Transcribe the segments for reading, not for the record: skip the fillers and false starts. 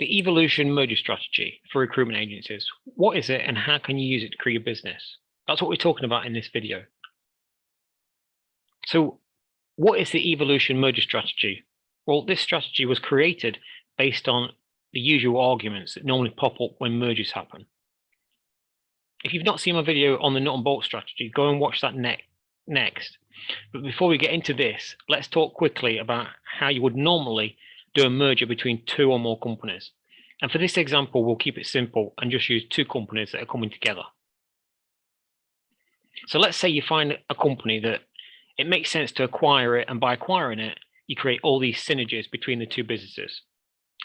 The evolution merger strategy for recruitment agencies. What is it and how can you use it to create a business? That's what we're talking about in this video. So what is the evolution merger strategy? Well, this strategy was created based on the usual arguments that normally pop up when mergers happen. If you've not seen my video on the nut and bolt strategy, go and watch that next. But before we get into this, let's talk quickly about how you would normally do a merger between two or more companies. And for this example, we'll keep it simple and just use two companies that are coming together. So let's say you find a company that it makes sense to acquire it, and by acquiring it, you create all these synergies between the two businesses,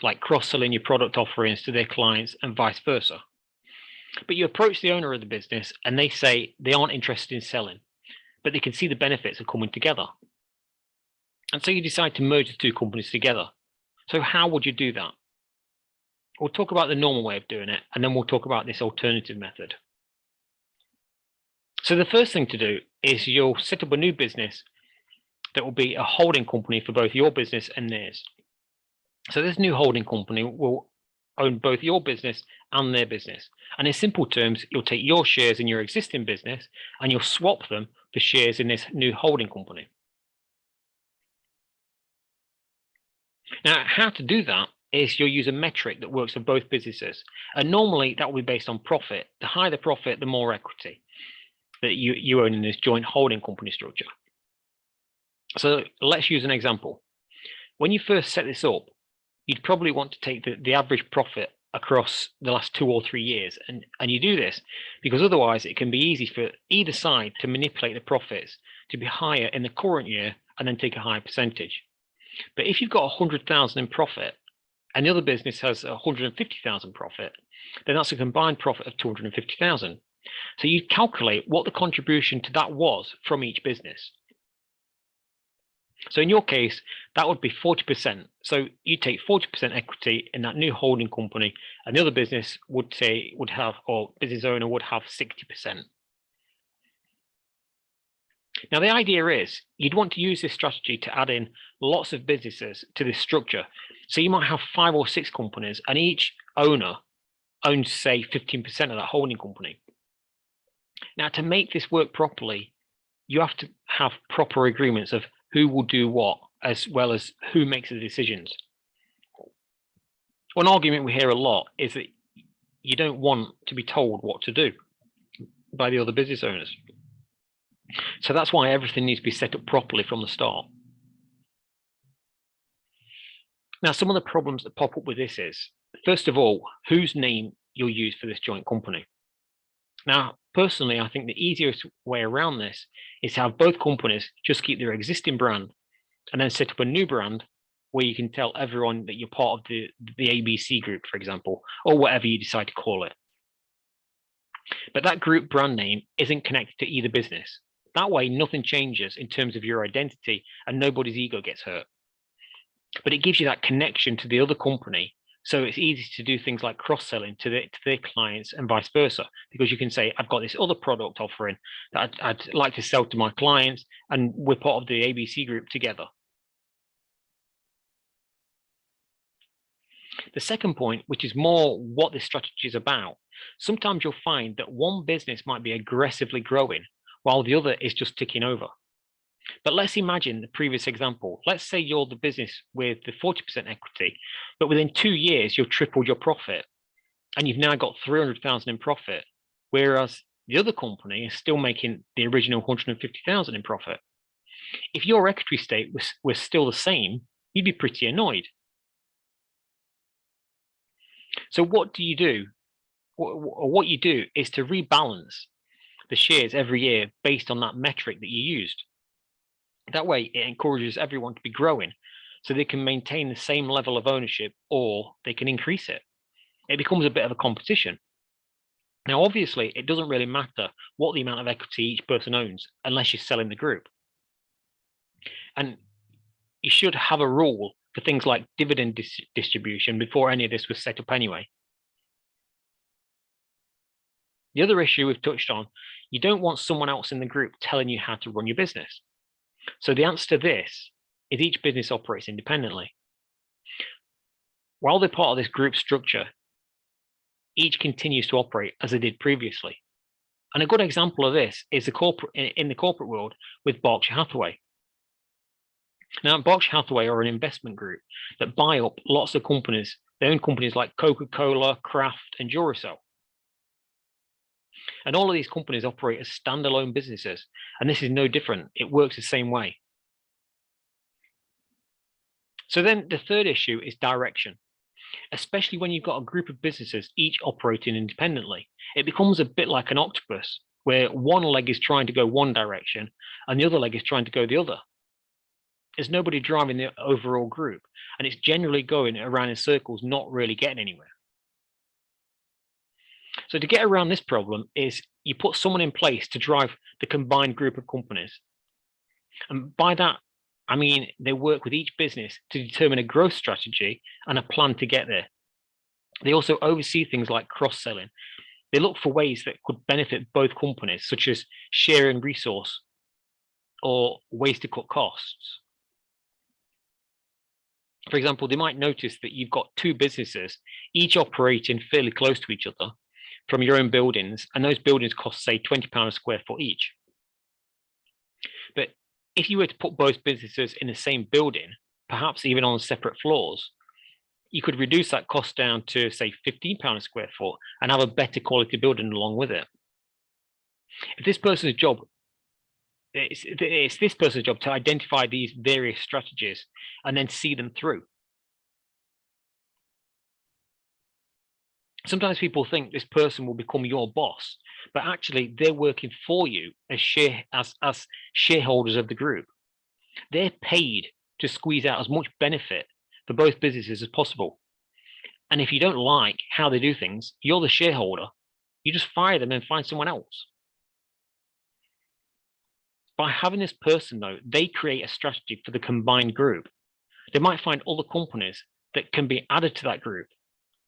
like cross-selling your product offerings to their clients and vice versa. But you approach the owner of the business and they say they aren't interested in selling, but they can see the benefits of coming together. And so you decide to merge the two companies together. So how would you do that? We'll talk about the normal way of doing it, and then we'll talk about this alternative method. So the first thing to do is you'll set up a new business that will be a holding company for both your business and theirs. So this new holding company will own both your business and their business. And in simple terms, you'll take your shares in your existing business and you'll swap them for shares in this new holding company. Now, how to do that is you'll use a metric that works for both businesses. And normally that will be based on profit. The higher the profit, the more equity that you own in this joint holding company structure. So let's use an example. When you first set this up, you'd probably want to take the average profit across the last 2 or 3 years. And you do this because otherwise it can be easy for either side to manipulate the profits to be higher in the current year and then take a higher percentage. But if you've got 100,000 in profit and the other business has 150,000 profit, then that's a combined profit of 250,000. So you calculate what the contribution to that was from each business. So in your case, that would be 40%. So you take 40% equity in that new holding company, and the other business would have, or business owner would have 60%. Now, the idea is you'd want to use this strategy to add in lots of businesses to this structure. So you might have 5 or 6 companies, and each owner owns, say, 15% of that holding company. Now, to make this work properly, you have to have proper agreements of who will do what, as well as who makes the decisions. One argument we hear a lot is that you don't want to be told what to do by the other business owners. So that's why everything needs to be set up properly from the start. Now, some of the problems that pop up with this is, first of all, whose name you'll use for this joint company. Now, personally, I think the easiest way around this is to have both companies just keep their existing brand and then set up a new brand where you can tell everyone that you're part of the ABC group, for example, or whatever you decide to call it. But that group brand name isn't connected to either business. That way, nothing changes in terms of your identity and nobody's ego gets hurt. But it gives you that connection to the other company. So it's easy to do things like cross-selling to their clients and vice versa, because you can say, I've got this other product offering that I'd like to sell to my clients, and we're part of the ABC group together. The second point, which is more what this strategy is about, sometimes you'll find that one business might be aggressively growing while the other is just ticking over. But let's imagine the previous example. Let's say you're the business with the 40% equity, but within 2 years, you've tripled your profit and you've now got 300,000 in profit, whereas the other company is still making the original 150,000 in profit. If your equity stake was still the same, you'd be pretty annoyed. So what do you do? What you do is to rebalance the shares every year based on that metric that you used. That way, it encourages everyone to be growing so they can maintain the same level of ownership or they can increase it. It becomes a bit of a competition. Now, obviously, it doesn't really matter what the amount of equity each person owns unless you're selling the group. And you should have a rule for things like dividend distribution before any of this was set up anyway. The other issue we've touched on, you don't want someone else in the group telling you how to run your business. So the answer to this is each business operates independently. While they're part of this group structure, each continues to operate as they did previously. And a good example of this is in the corporate world with Berkshire Hathaway. Now, Berkshire Hathaway are an investment group that buy up lots of companies. They own companies like Coca-Cola, Kraft, and Duracell. And all of these companies operate as standalone businesses. And this is no different. It works the same way. So then the third issue is direction. Especially when you've got a group of businesses each operating independently. It becomes a bit like an octopus, where one leg is trying to go one direction and the other leg is trying to go the other. There's nobody driving the overall group, and it's generally going around in circles, not really getting anywhere. So to get around this problem is you put someone in place to drive the combined group of companies. And by that, I mean they work with each business to determine a growth strategy and a plan to get there. They also oversee things like cross-selling. They look for ways that could benefit both companies, such as sharing resource or ways to cut costs. For example, they might notice that you've got two businesses, each operating fairly close to each other from your own buildings, and those buildings cost, say, £20 a square foot each. But if you were to put both businesses in the same building, perhaps even on separate floors, you could reduce that cost down to, say, £15 a square foot and have a better quality building along with it. If this person's job, it's this person's job to identify these various strategies and then see them through. Sometimes people think this person will become your boss, but actually they're working for you as shareholders of the group. They're paid to squeeze out as much benefit for both businesses as possible. And if you don't like how they do things, you're the shareholder. You just fire them and find someone else. By having this person, though, they create a strategy for the combined group. They might find other companies that can be added to that group,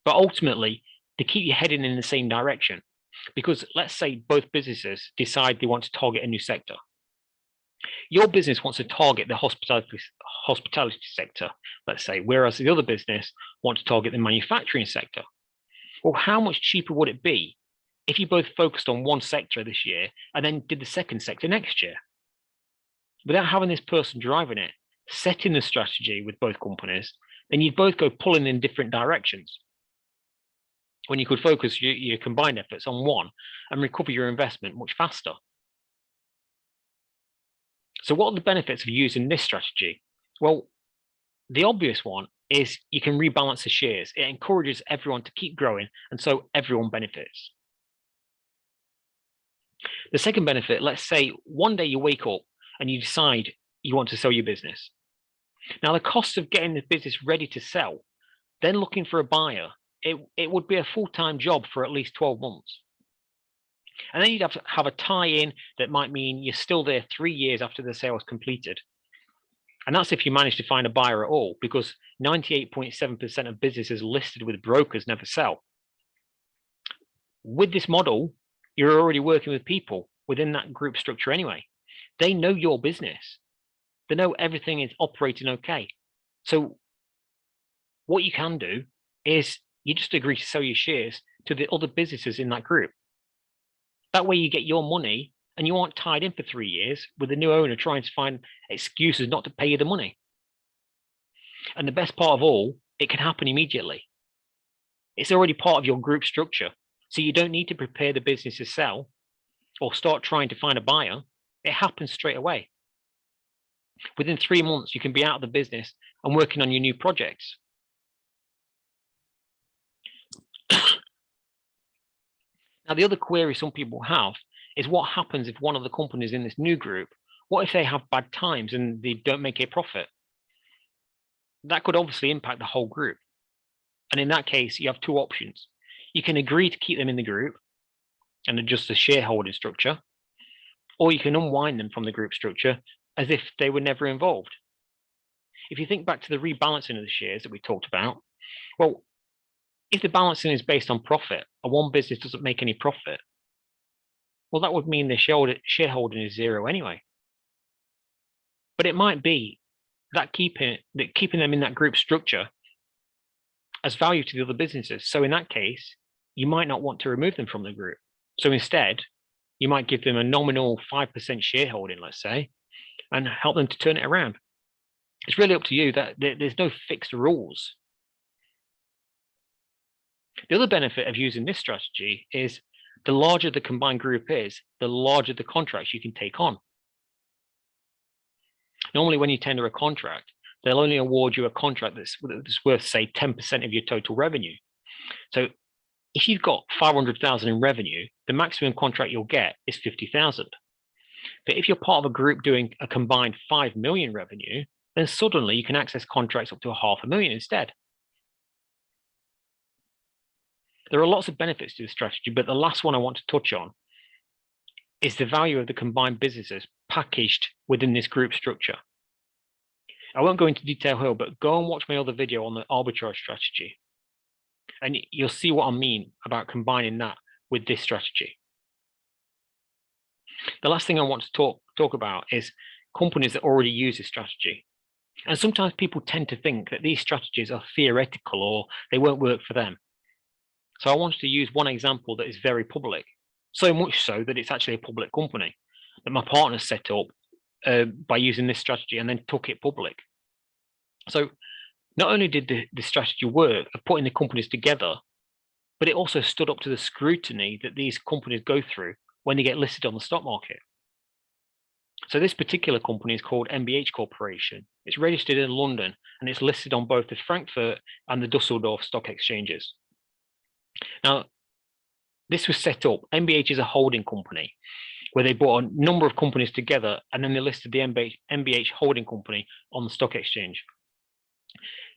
but ultimately, they keep you heading in the same direction. Because let's say both businesses decide they want to target a new sector. Your business wants to target the hospitality sector, let's say, whereas the other business wants to target the manufacturing sector. Well, how much cheaper would it be if you both focused on one sector this year and then did the second sector next year? Without having this person driving it, setting the strategy with both companies, then you'd both go pulling in different directions. When you could focus your combined efforts on one and recover your investment much faster. So what are the benefits of using this strategy? Well, the obvious one is you can rebalance the shares. It encourages everyone to keep growing, and so everyone benefits. The second benefit, let's say one day you wake up and you decide you want to sell your business. Now, the cost of getting the business ready to sell, then looking for a buyer, it would be a full-time job for at least 12 months. And then you'd have to have a tie-in that might mean you're still there 3 years after the sale is completed. And that's if you manage to find a buyer at all, because 98.7% of businesses listed with brokers never sell. With this model, you're already working with people within that group structure anyway. They know your business. They know everything is operating okay. So what you can do is you just agree to sell your shares to the other businesses in that group. That way you get your money and you aren't tied in for 3 years with the new owner trying to find excuses not to pay you the money. And the best part of all, it can happen immediately. It's already part of your group structure. So you don't need to prepare the business to sell or start trying to find a buyer. It happens straight away. Within 3 months, you can be out of the business and working on your new projects. Now, the other query some people have is what happens if one of the companies in this new group, what if they have bad times and they don't make a profit? That could obviously impact the whole group. And in that case, you have two options. You can agree to keep them in the group and adjust the shareholding structure, or you can unwind them from the group structure as if they were never involved. If you think back to the rebalancing of the shares that we talked about, well, if the balancing is based on profit and one business doesn't make any profit, well, that would mean the shareholding is zero anyway. But it might be that keeping them in that group structure as value to the other businesses. So in that case, you might not want to remove them from the group. So instead, you might give them a nominal 5% shareholding, let's say, and help them to turn it around. It's really up to you. That there's no fixed rules. The other benefit of using this strategy is the larger the combined group is, the larger the contracts you can take on. Normally, when you tender a contract, they'll only award you a contract that's worth, say, 10% of your total revenue. So if you've got 500,000 in revenue, the maximum contract you'll get is 50,000. But if you're part of a group doing a combined 5 million revenue, then suddenly you can access contracts up to 500,000 instead. There are lots of benefits to this strategy, but the last one I want to touch on is the value of the combined businesses packaged within this group structure. I won't go into detail here, but go and watch my other video on the arbitrage strategy, and you'll see what I mean about combining that with this strategy. The last thing I want to talk about is companies that already use this strategy. And sometimes people tend to think that these strategies are theoretical or they won't work for them. So I wanted to use one example that is very public, so much so that it's actually a public company that my partner set up by using this strategy and then took it public. So not only did the strategy work of putting the companies together, but it also stood up to the scrutiny that these companies go through when they get listed on the stock market. So this particular company is called MBH Corporation. It's registered in London and it's listed on both the Frankfurt and the Dusseldorf stock exchanges. Now, this was set up. MBH is a holding company where they brought a number of companies together and then they listed the MBH holding company on the stock exchange.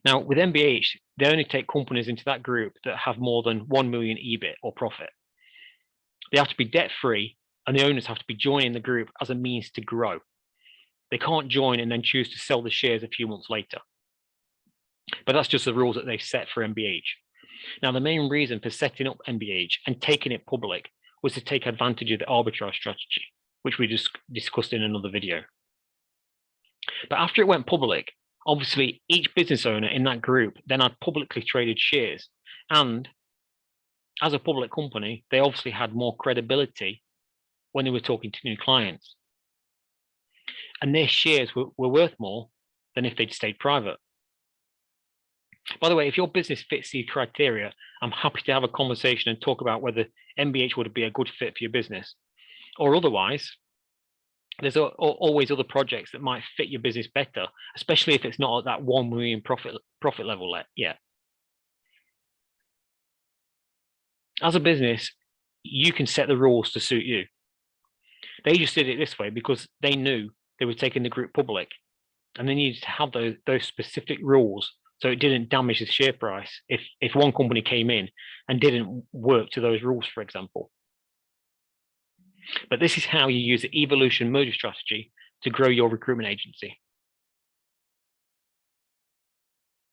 Now, with MBH, they only take companies into that group that have more than 1 million EBIT or profit. They have to be debt-free and the owners have to be joining the group as a means to grow. They can't join and then choose to sell the shares a few months later. But that's just the rules that they set for MBH. Now, the main reason for setting up MBH and taking it public was to take advantage of the arbitrage strategy, which we just discussed in another video. But after it went public, obviously each business owner in that group then had publicly traded shares. And as a public company, they obviously had more credibility when they were talking to new clients. And their shares were worth more than if they'd stayed private. By the way, if your business fits these criteria, I'm happy to have a conversation and talk about whether MBH would be a good fit for your business. Or otherwise, there's always other projects that might fit your business better, especially if it's not at that 1 million profit level yet. As a business, you can set the rules to suit you. They just did it this way because they knew they were taking the group public and they needed to have those specific rules so it didn't damage the share price if one company came in and didn't work to those rules, for example. But this is how you use the evolution merger strategy to grow your recruitment agency.